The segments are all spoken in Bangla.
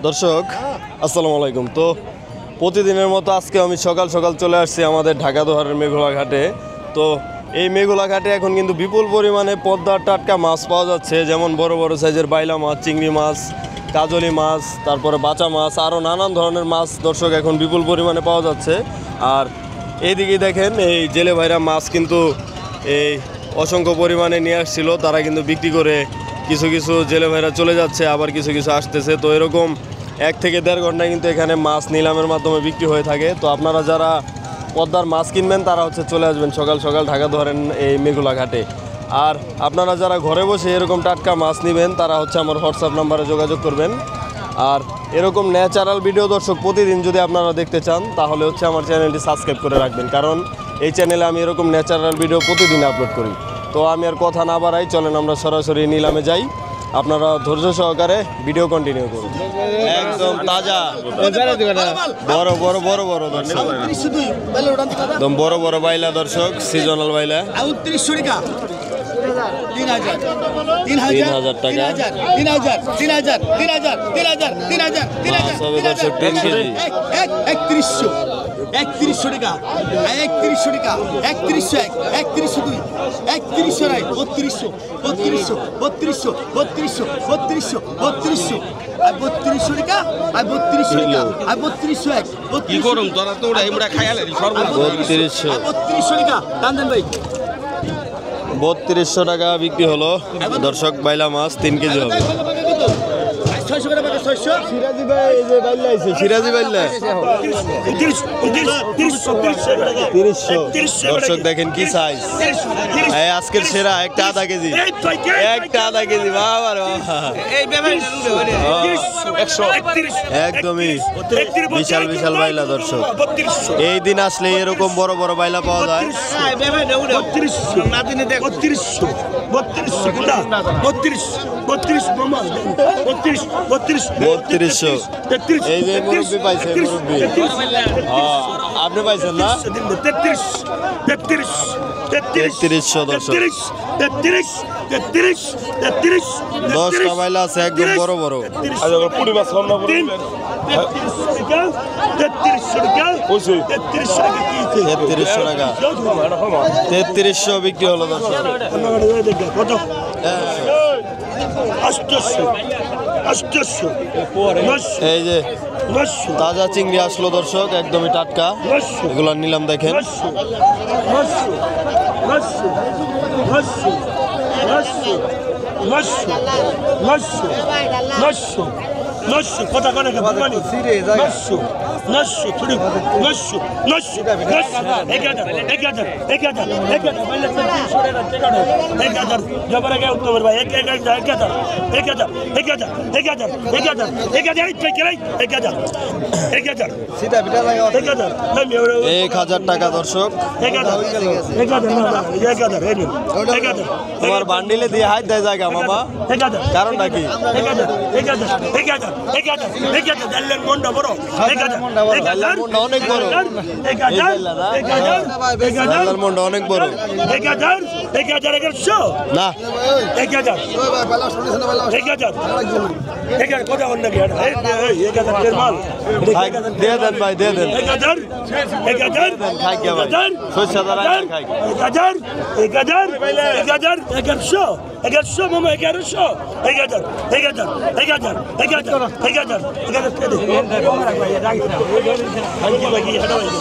দর্শক আসসালামু আলাইকুম। তো প্রতিদিনের মতো আজকে আমি সকাল সকাল চলে আসছি আমাদের ঢাকা দোহারের মেঘলা ঘাটে। তো এই মেঘলা ঘাটে এখন কিন্তু বিপুল পরিমাণে পদ্মার টাটকা মাছ পাওয়া যাচ্ছে, যেমন বড় বড় সাইজের বাইলা মাছ, চিংড়ি মাছ, কাজলি মাছ, তারপরে বাচা মাছ, আরও নানান ধরনের মাছ দর্শক এখন বিপুল পরিমাণে পাওয়া যাচ্ছে। আর এইদিকে দেখেন এই জেলে ভাইরা মাছ কিন্তু এই অসংখ্য পরিমাণে নিয়ে আসছিল, তারা কিন্তু বিক্রি করে কিছু কিছু জেলে ভাইরা চলে যাচ্ছে, আবার কিছু কিছু আসতেছে। তো এরকম 1 থেকে 1.5 ঘন্টায় কিন্তু এখানে মাছ নিলামের মাধ্যমে বিক্রি হয়ে থাকে। তো আপনারা যারা পদ্মার মাছ কিনবেন তারা চলে আসবেন সকাল সকাল ঢাকা ধরেন এই মেঘলা ঘাটে। আর আপনারা যারা ঘরে বসে এরকম টাটকা মাছ নেবেন তারা আমার হোয়াটসঅ্যাপ নাম্বারে যোগাযোগ করবেন। আর এরকম ন্যাচারাল ভিডিও দর্শক প্রতিদিন যদি আপনারা দেখতে চান তাহলে আমার চ্যানেলটি সাবস্ক্রাইব করে রাখবেন, কারণ এই চ্যানেলে আমি এরকম ন্যাচারাল ভিডিও প্রতিদিন আপলোড করি। তো আমি আর কথা না বাড়াই, চলেন আমরা সরাসরি নিলামে যাই। আপনারা ধৈর্য সহকারে ভিডিও কন্টিনিউ করুন। একদম তাজা বড় বড় বড় বড় দর্শক, একদম বড় বড় বাইলা দর্শক, সিজনাল বাইলা ৩০০ টাকা, ৩০০০ টাকা, ৩০০০ দর্শক 3 কেজি ৩১০০ টাকা, ৩১০০ টাকা, ৩১০০ এক, ৩১০২, ৩১০০ রাই, ৩২০০, ৩২০০, ৩২০০, ৩২০০, ৩২০০, ৩২০০ টাকা, ৩২০০ টাকা, ৩২০০ এক, কি করুম তোরা তো ওটা এমরা খাইয়ালে সর্বনাশ 3200 টাকা টানদেন ভাই। 3200 টাকা বিক্রি হলো দর্শক বাইলা মাছ, 3 কেজি হবে। 600 টাকা, 600 সিরাজি ভাই, এই যে বাইলা আইছে, সিরাজি বাইলা 300 দর্শক দেখেন কি সাইজ, এই আজকের সেরা একটা আধা কেজি, একটা আধা কেজি, বাবা রে বাবা, এই ব্যবহার একদমই বিশাল বিশাল বাইলা দর্শক। এই দিন আসলে এরকম বড় বড় বাইলা পাওয়া যায়। 3200 এই যে মুরব্বি পাইছে, মুরব্বি আপনি পাইছেন না? 3300 দর্শক, 10টা বাইলা আছে একদম বড় বড়। 3300 টাকা, 3300 বিক্রি হলো দর্শক। এই যে তাজা চিংড়ি আসলো দর্শক, একদমই টাটকা, এগুলো নিলাম দেখেন। এক 1000 টাকা দর্শক, তোমার বান্ডিলে দিয়ে হাত দেয় জায়গা মামা, কারণটা কি? অনেক বড়, মনটা অনেক বড় না, 1000 দেন ভাই, দিয়ে দেন, 1000 খাই কে ভাই, 1100 মামা, 1100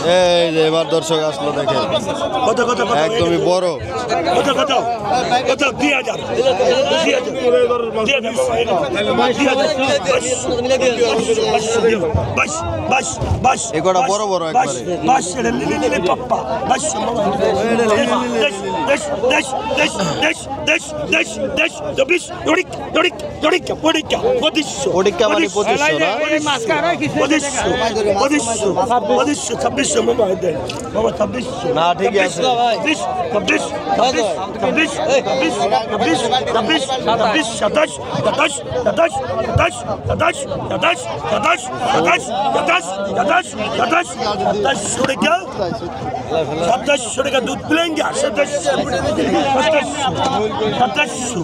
এই যে এবার দর্শক আসলো দেখেন, একদমই বড়, 2000 এগুলা বড় বড় একবারে। ওডিকা মানে 2500 না? 2600 না ঠিকই আছে, ছাব্বিশ ছাব্বিশ ছাব্বিশ ছাব্বিশ ছাব্বিশ ছাব্বিশ সাতাশ সাতাশ সাতাশ সাতাশ সাতাশ সাতাশ সাতাশ সাতাশ সাতাশ সাতাশ সাতাশ সাতাশশো টাকা 2700 টাকা দুধ প্লেঙ্গা 2700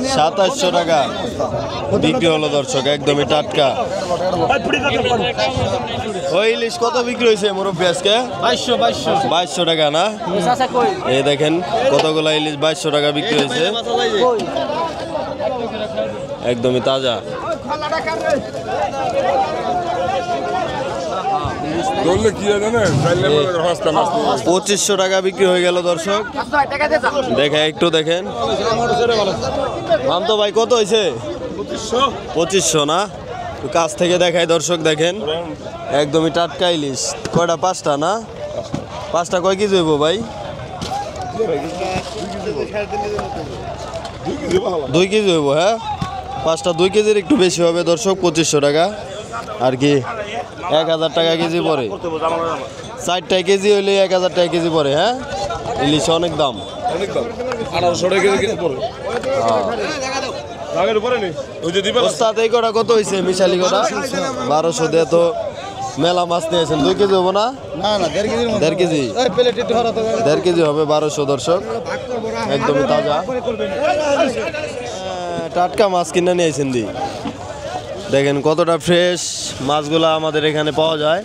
2700 টাকা বিক্রি হলো দর্শক, একদমই টাটকা। ওই ইলিশ কত বিক্রি হয়েছে মুরব্বী আজকে? 2200 টাকা না? এই দেখেন কতগুলা ইলিশ 2200 টাকা বিক্রি হয়েছে, একদমই তাজা। 2500 টাকা বিক্রি হয়ে গেল দর্শক। দেখে একটু দেখেন মামতো ভাই কত হয়েছে? 2500 না? একটু কাছ থেকে দেখাই দর্শক, দেখেন একদমই টাটকা ইলিশ। কয়টা? 5টা না? 5টা কয় কেজি হইব ভাই? 2 কেজি হইব। হ্যাঁ, 5টা 2 কেজির একটু বেশি হবে দর্শক। 2500 টাকা আর কি 1000 টাকা কেজি পড়ে। 4টা কেজি হইলে 1000 টাকা কেজি পড়ে। হ্যাঁ, ইলিশ অনেক দাম। 1800 টাকা কেজি পড়ে। রাগের উপরে নেই ওই যে দিবা ওস্তাদ এই কটা কত হইছে? মিশালি কটা 1200 দিয়ে তো মেলা মাছ নিয়েছেন। 2 কেজি হবো না? না 1.5 কেজির মতো 1.5 কেজি। এই প্লেট একটু হরাতে 1.5 কেজি হবে 1200 দর্শক, একদমই তাজা টাটকা মাছ কিনে নিয়েছেন দি। দেখেন কতটা ফ্রেশ মাছগুলো আমাদের এখানে পাওয়া যায়,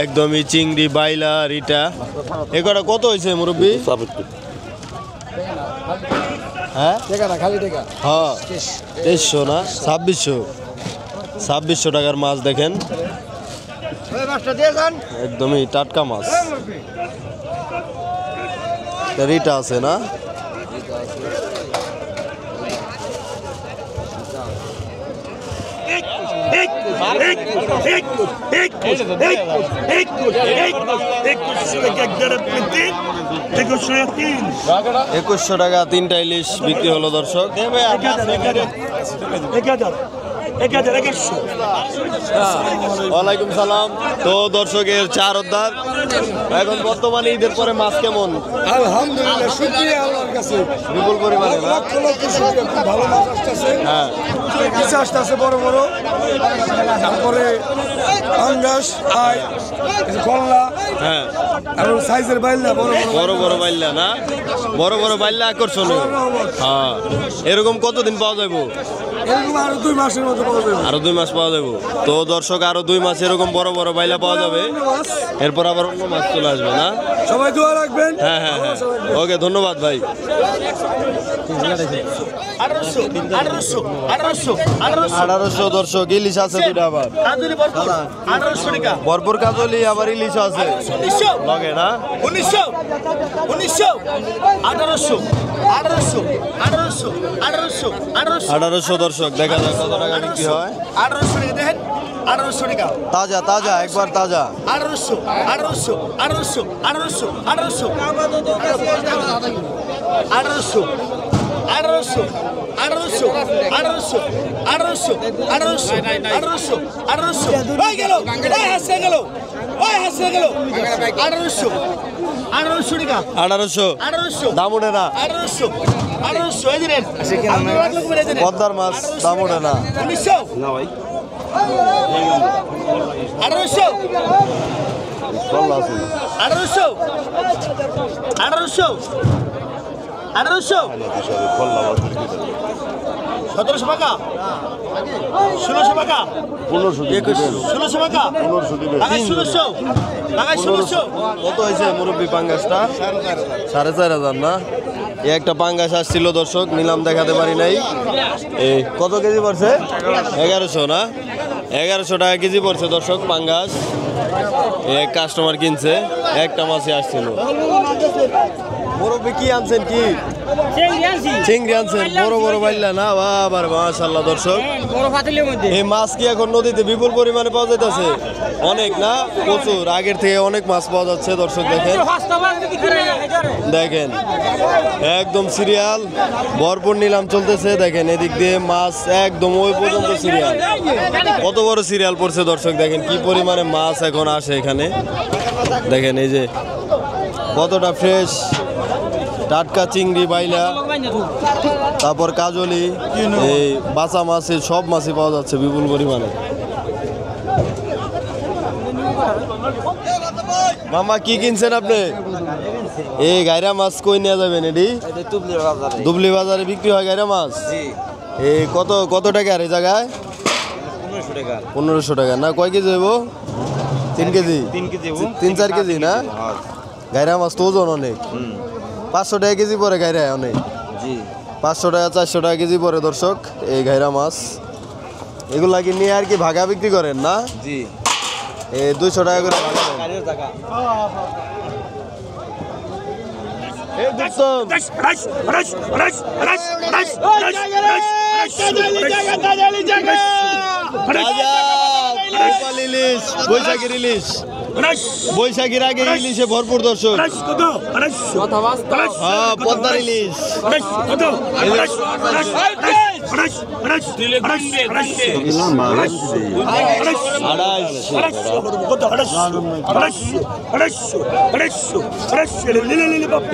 একদমই চিংড়ি, বাইলা, রিটা। এ কটা কত হয়েছে মুরব্বী? হ্যাঁ খালি টাকা হ্যাঁ 2300 না? 2600 টাকার মাছ। দেখেন একদমই টাটকা মাছ। রিটা আছে না? একুশশো টাকা 3টা ইলিশ বিক্রি হলো দর্শক। ওয়ালাইকুম সালাম। তো দর্শকের চার উদ্ধার। এখন বর্তমানে ঈদের পরে মাছ কেমন? আলহামদুলিল্লাহ, শুকরিয়া আল্লাহর কাছে। বিপুল পরিমাণে না? লক্ষ লক্ষ শুকরিয়া, খুব ভালো মাছ আসতেছে। হ্যাঁ, কিছু আসতেছে বড় বড়, তারপরে পাঙ্গাস, আই, কল্লা, হ্যাঁ আর সাইজের বাইলা বড় বড়। বড় বড় বাইল্লা না? বড় বড় বাইল্লা আকর্ষণীয়। হ্যাঁ, এরকম কতদিন পাওয়া যাবো? এরকম আরো 2 মাসের মতো পাওয়া যাবে। আরো 2 মাস পাওয়া যাবো। তো দর্শক আরো 2 মাস এরকম বড় বড় বাইলা পাওয়া যাবে, মাছ এরপর আবার অন্য মাছ চলে আসবে না? সবাই দোয়া রাখবেন। হ্যাঁ হ্যাঁ হ্যাঁ, ওকে ধন্যবাদ ভাই। 1800 দর্শক ইলিশ আছে দুইটা, আবার ভরপুর কাজলি, আবার ইলিশ আছে লগে না? 1800 দর্শক, দেখা যাক কত টাকা বিক্রি হয়। 1800 টাকা দেখেন, 1800 টাকা তাজা তাজা, একবার তাজা। 1800 1800 1800 1800 1800 1800 1800 1800 1800 1800 1800 1800 হয়ে গেল, ওই হাসে গেল, ওই হাসে গেল। 1800 1800 টাকা 1800 1800 দাম ওঠে না? 1800 1800 এই দিলেন পদ্মার মাছ দাম ওঠে না? 1900 না ভাই 1800 কল্লা আছে 1800 1800 1800 1700 টাকা 1600 টাকা 1600 টাকা 1600 টাকা 1600 কত হয়েছে মুরব্বী পাঙ্গাসটা? 4500 না? এই একটা পাঙ্গাস আসছিল দর্শক, নিলাম দেখাতে পারি নাই। এই কত কেজি পড়ছে? 1100 না? 1100 টাকা কেজি পড়ছে দর্শক পাঙ্গাস। এক কাস্টমার কিনছে, একটা মাছই আসছিল। মুরব্বী কি আনছেন কি? চিংড়ি আনছেন বড় বড় বাইল্লা না বাবার মাশাআল্লাহ দর্শক এই মাছ কি এখন নদীতে বিপুল পরিমাণে পাওয়া যাইতেছে অনেক না প্রচুর আগের থেকে অনেক মাছ পাওয়া যাচ্ছে দর্শক দেখেন দেখেন একদম সিরিয়াল ভরপুর নিলাম চলতেছে দেখেন এদিক দিয়ে মাছ একদম ওই পর্যন্ত সিরিয়াল কত বড় সিরিয়াল পড়ছে দর্শক দেখেন কি পরিমাণে মাছ এখন আসে এখানে দেখেন এই যে কতটা ফ্রেশ টাটকা চিংড়ি বাইলা তারপর কাজলি এই বাঁচা মাছের সব মাছই পাওয়া যাচ্ছে বিপুল পরিমাণে মামা কি কিনছেন আপনি এই গায়রা মাছ কই নিয়ে যাবেন এডি দুবলি বাজারে বিক্রি হয় গায়রা মাছ এই কত কত টাকা আর এই জায়গায় 1500 টাকা না কয় কেজি হইব 3 কেজি 3-4 কেজি না গায়রা মাছ তো ওজন অনেক 500 টাকা কেজি পরে গায়রা অনেক 500 টাকা 400 টাকা কেজি পরে দর্শক এই গায়রা মাছ এগুলা কি নিয়ে আর কি ভাগা বিক্রি করেন না জি এই 200 টাকা করে ভাগা এই দুস্তম বৈশাখীর ইলিশ বৈশাখীর আগে ইলিশে ভরপুর দর্শক হ্যাঁ পদ্মার ইলিশ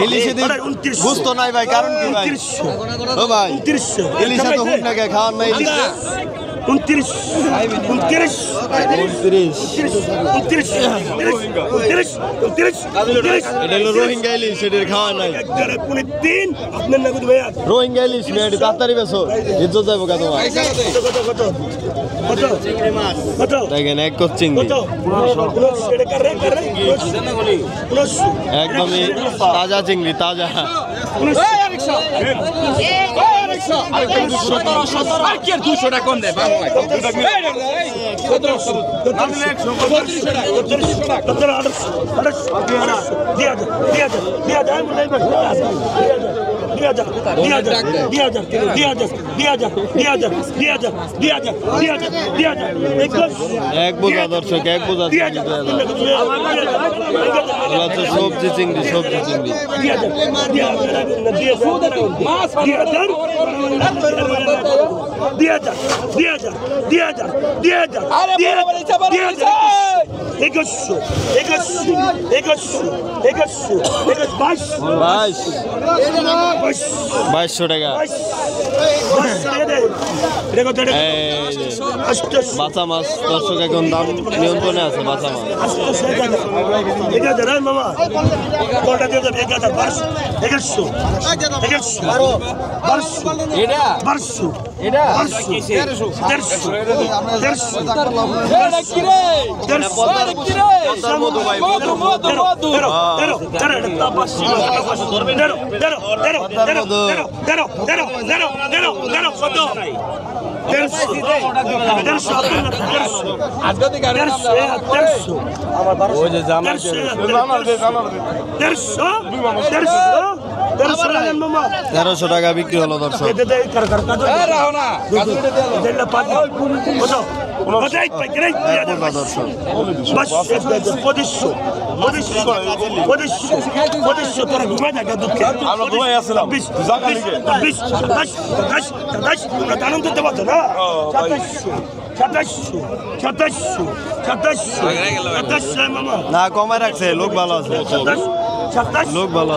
ইলিশে বুঝতো নাই ভাই কারণ কি ভাই ও ভাই ইলিশে তো হুক না খাওয়ার নাই ইলিশ 29 এটা হলো রোহিঙ্গা ইলিশ এটার খাওয়া নাই রোহিঙ্গা ইলিশ মেয়ে তাড়াতাড়ি বেছো ইজ্জত যাবো কা তোমার দেখেন এক কপ চিংড়ি একদমই তাজা চিংড়ি তাজা এক বোঝা দর্শক এক বোঝা সবজি চিংড়ি সবজি চিংড়ি বাইশশো টাকা বাঁচা মাছ দর্শক এখন দাম নিয়ন্ত্রণে আছে বাঁচা মাছ তেরোশো টাকা বিক্রি হলো দর্শক না কমায় রাখছে লোক ভালো আছে লোক ভালো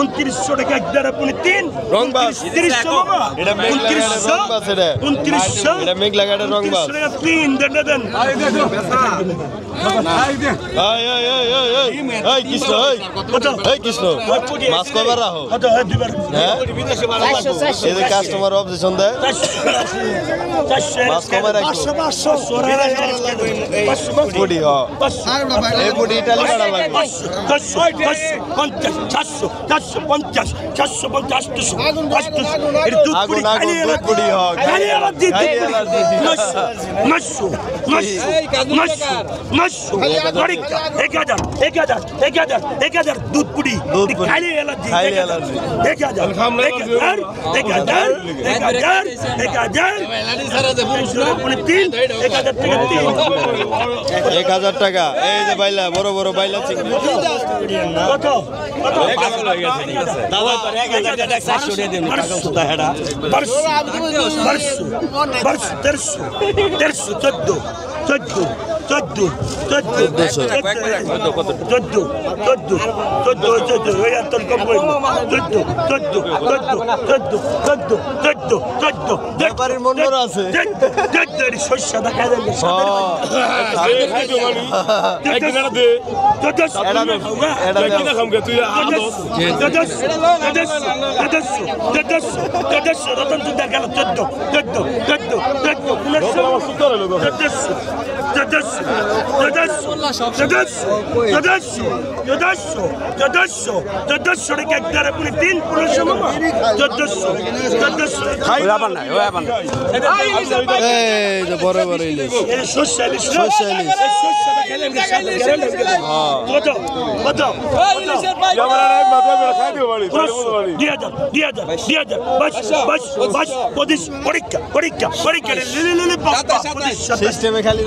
উনত্রিশশো টাকা একদার আপনি তিন রংবাজ। এটা মেঘলাঘাটের রংবাজ এটা। এটা মেঘলাঘাটের রংবাজ। তিন দেন দেন এই কৃষ্ণ এই কৃষ্ণ মাছ কবার রাখো হ্যাঁ এই যে কাস্টমার অবজেকশন দেয় মাছ কবার রাখো পুডি এই পুডি ইটালি কাটা লাগবে 450 আগুন আগুন দুধ পুডি হোক दूध पुड़ी खाली एलर्जी 1000 টাকা এই যে বাইলা বড় বড় বাইলা চিংড়ি ব্যাপারীর মন বড় আছে এই যে বড় বড় ইলিশ শস্য ইলিশ সিস্টেমে খালি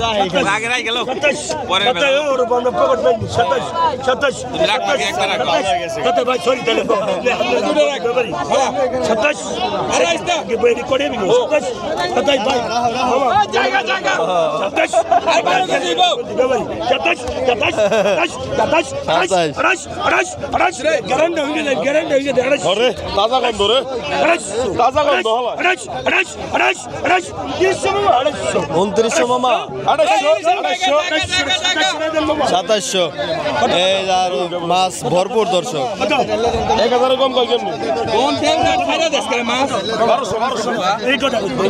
তাজা গন্ধ রে তাজা গন্ধ হলো 2900 মামা 2700 এই আর মাছ ভরপুর দর্শক 1000 কম কয় কেমন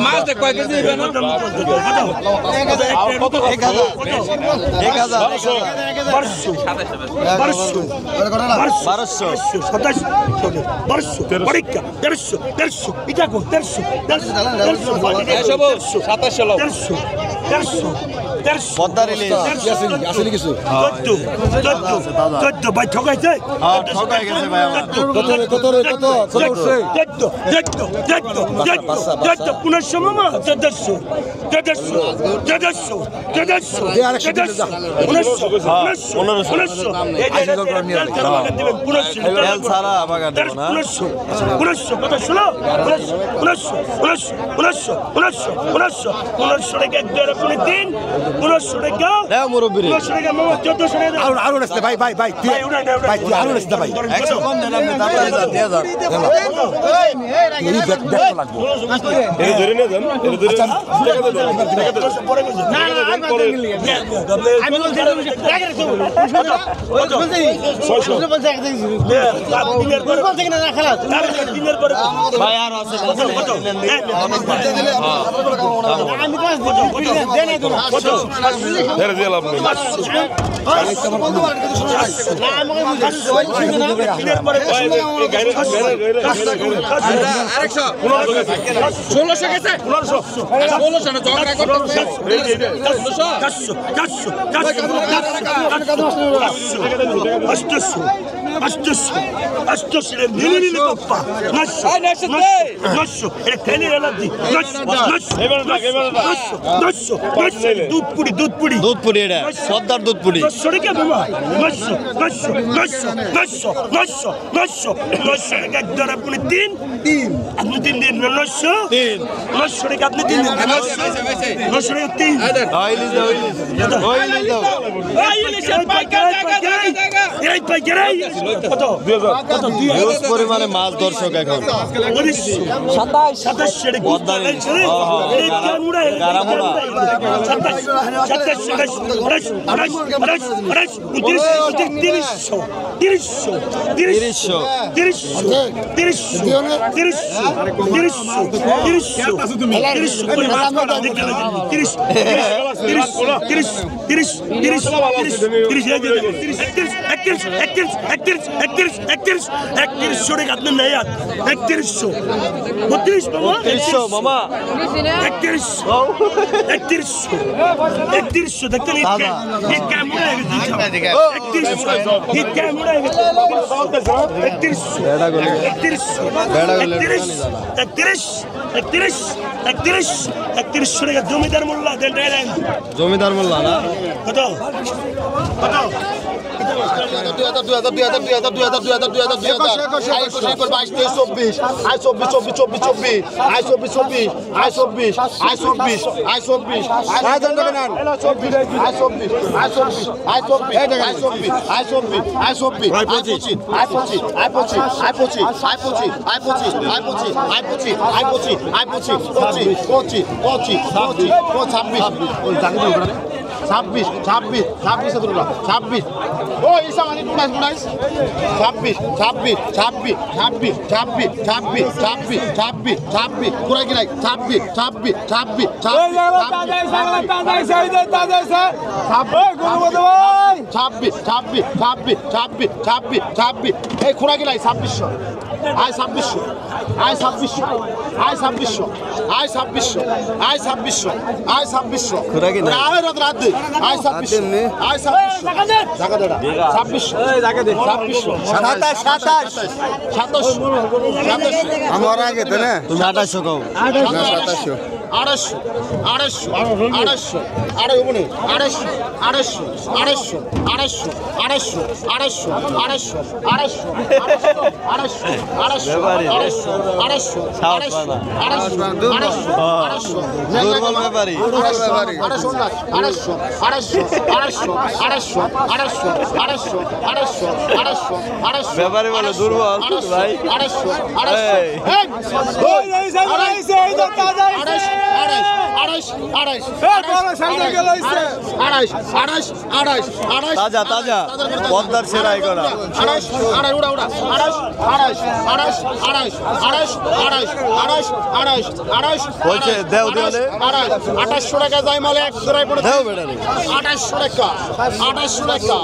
মাছ দেখ কয় কেজি দিবেন 1300 পদ্মার ইলিশ আসলে কিছু 14 ভাই ঠকাইছে ঠকাই গেছে ভাই আমার কত 1500 মামা তেল ছাড়া বাগা দেব না 1500 কথা শুনো 1500 টাকা একদর আপনি দিন 1500 টাকা দাও মুরব্বি 1500 টাকা মামা 1400 টাকা আরো আসতে ভাই আরো আসতে ভাই 100 কম দেন আপনি তারপরে 2000 এই ধরে নিয়ে যান এই ধরে ভাই আর আছে ধরে দিয়ে লাভ নেই 800 নীলি নীলি কপ্পা 900 এটা খেলে এলাদি 900 দুধ পুরি এটা সর্দার দুধ পুরি 900 টাকা বাবা 900 টাকা একদর আপনি তিন আপনি তিন দিন 900 টাকা আপনি তিন দিন 900 টাকা তিন এই পাইকারি কত হিউজ পরিমাণে মাছ দর্শক এখন 3100 মামা 3100 দেখতেন জমিদার মোল্লা জমিদার মোল্লা না কত কত ছাব্বিশ ও ইসা মানে 26 পুরাই গিলাই 26 এই খুঁড়া গিলাই 2600 আয় 2600 খুঁড়া গিলাই রাত দে আয় 2600 জায়গা দেড়া 27 আমার আগে তো না তুমি 2800 কও 2800 ব্যাপারে বলো দুর্বল ভাই 28 তাজা পদ্মার সেরাই করা 28 বলছে দেও দিওলে 2800 টাকা যাই মালে এক জোড়ায় পড়ে দেও বেটা রে 2800 টাকা 2800 টাকা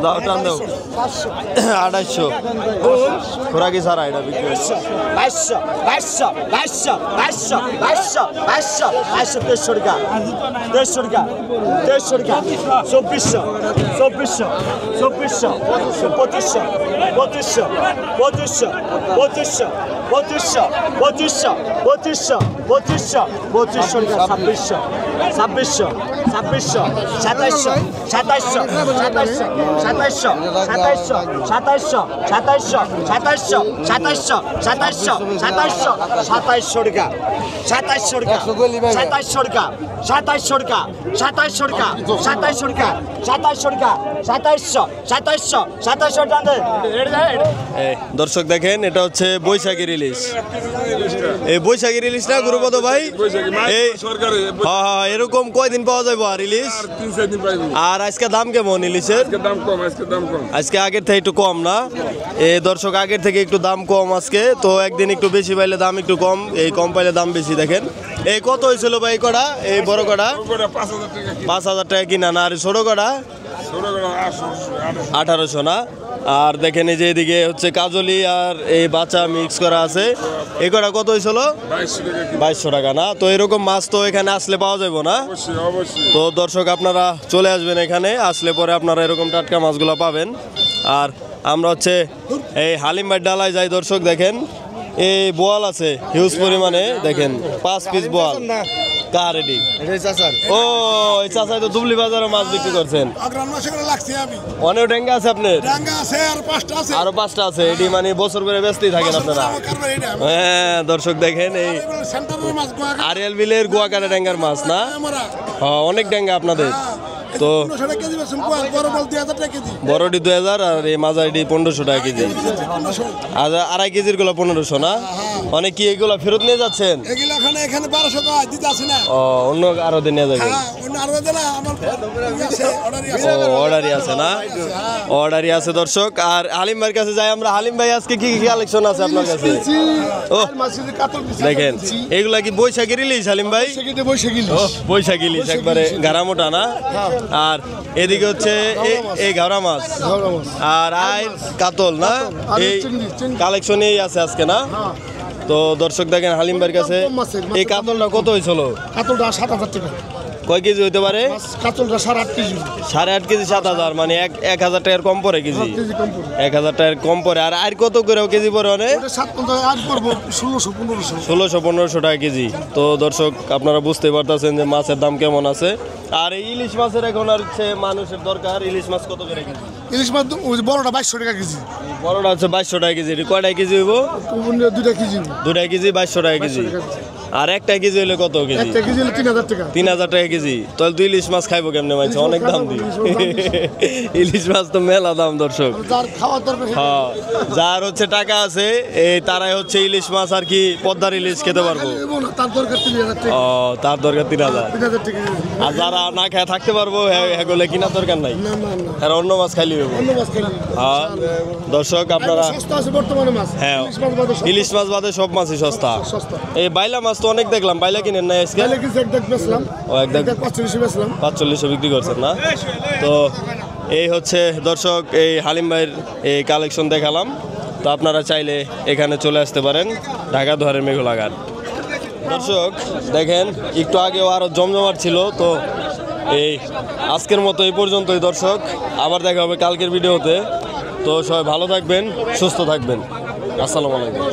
দাও টান দাও 2800 খোরাকি সারা এটা বিক্রি 2700 দর্শক দেখেন এটা হচ্ছে বৈশাখী রিলিজ এই বৈশাখী রিলিজ না গুরুপদ ভাই এই হ্যাঁ এরকম কয়দিন পাওয়া যাবে আর রিলিজ আর আজকে দাম কেমন ইলিশের আজকে আগের থেকে একটু কম না এই দর্শক আগের থেকে একটু দাম কম আজকে তো একদিন একটু বেশি পাইলে দাম একটু কম এই কম পাইলে দাম বেশি দেখেন এই কত হয়েছিল ভাই কটা এই বড় কটা 5000 টাকা কিনা না আর ছোট কটা 1800 না আর দেখেন এই যে এদিকে হচ্ছে কাজলি আর এই বাচ্চা মিক্স করা আছে। এই কটা কত হয়েছিল? 2200 টাকা না? তো এরকম মাছ তো এখানে আসলে পাওয়া যাবে না? তো দর্শক আপনারা চলে আসবেন এখানে, আসলে পরে আপনারা এরকম টাটকা মাছগুলো পাবেন। আর আমরা হচ্ছে এই হালিম ভাই ডালায় যাই। দর্শক দেখেন এই বোয়াল আছে হিউজ পরিমাণে, দেখেন 5 পিস বোয়াল। কার রেডি? ও এই চাচাই তো দুবলি বাজারে মাছ বিক্রি করছেন। অনেক ডেঙ্গা আছে আপনার? আরো 5টা আছে। এটি মানে বছর করে ব্যস্তই থাকেন আপনারা। হ্যাঁ দর্শক দেখেন এই আরিয়াল বিলের গোয়াকাটা ডেঙ্গার মাছ না? হ্যাঁ অনেক ডেঙ্গা আপনাদের। তো বড়টি 2000 আর এই মাঝারিটি 1500 টাকা কেজি। আর 2.5 কেজির গুলো 1500 না? মানে কি এগুলো ফেরত নিয়ে যাচ্ছেন? ও অন্য আরো দিন নিয়ে যাবেন? অর্ডারই আছে না? অর্ডারই আছে দর্শক। আর হালিম ভাইয়ের কাছে যাই আমরা। হালিম ভাই আজকে কি কি কালেকশন আছে আপনার কাছে? ও দেখেন এগুলা কি বৈশাখী ইলিশ হালিম ভাই? ও বৈশাখী ইলিশ একবারে গারামোটা না? আর এদিকে হচ্ছে এই ঘাওড়া মাছ আর আইর কাতল না? এই কালেকশনই আছে আজকে না? তো দর্শক দেখেন হালিম ভাইয়ের কাছে এই কাতলটা কত হয়েছিল? কাতলটা 7000 টাকা। কয় কেজি হইতে পারে? কাতলটা 8.5 কেজি। 8.5 কেজি 7000, মানে 1000 টাকার কম পড়ে কেজি। 1000 টাকার কম পড়ে। আর কত করে কেজি পড়ে? অনেক 1600-1500 টাকা কেজি। তো দর্শক আপনারা বুঝতে পারতেছেন যে মাছের দাম কেমন আছে। আর এই ইলিশ মাছের এখন আর হচ্ছে মানুষের দরকার। ইলিশ মাছ কত করে কেজি? ইলিশ মাছ বড়টা 2200 টাকা কেজি। বড়টা হচ্ছে 2200 টাকা কেজি। কয়টা কেজি হইব? 2 কেজি। 2 কেজি 2200 টাকা কেজি। আর 1 কেজি হইলে কত কেজি? 1 কেজি হলে 3000 টাকা। 3000 টাকা কেজি। তাহলে 2 ইলিশ মাছ খাইবো কেমনে? মাছ অনেক দাম দিই। ইলিশ মাছ তো মেলা দাম দর্শক। যার খাওয়ার দরকার হ্যাঁ যার হচ্ছে টাকা আছে এই তারাই হচ্ছে ইলিশ মাছ আর কি পদ্মার ইলিশ খেতে পারবো। তার দরকার 3000 টাকা। ও তার দরকার 3000। 3000 টাকা। আর যারা না খেয়ে থাকতে পারবো এগুলো কিনার দরকার নাই। না না না। হ্যাঁ অন্য মাছ খাইলে হবে। অন্য মাছ খাইলে। হ্যাঁ দর্শক আপনারা সস্তা আছে বর্তমানে মাছ। হ্যাঁ ইলিশ মাছ বাদে সব ইলিশ মাছ বাদে সব মাছই সস্তা। সস্তা। এই বাইলা মাছ তো অনেক দেখলাম। বাইলা কিনেন না আজকে? তাহলে কিছু একদম বেচলাম। ও একদম 45 বেচলাম। 45 বিক্রি করছেন না? তো এই হচ্ছে দর্শক এই হালিম ভাইয়ের এই কালেকশন দেখালাম। তো আপনারা চাইলে এখানে চলে আসতে পারেন ঢাকা দোহারের মেঘলাঘাট। দর্শক দেখেন একটু আগেও আরও জমজমাট ছিল। তো এই আজকের মতো এই পর্যন্তই দর্শক। আবার দেখা হবে কালকের ভিডিওতে। তো সবাই ভালো থাকবেন, সুস্থ থাকবেন। আসসালামু আলাইকুম।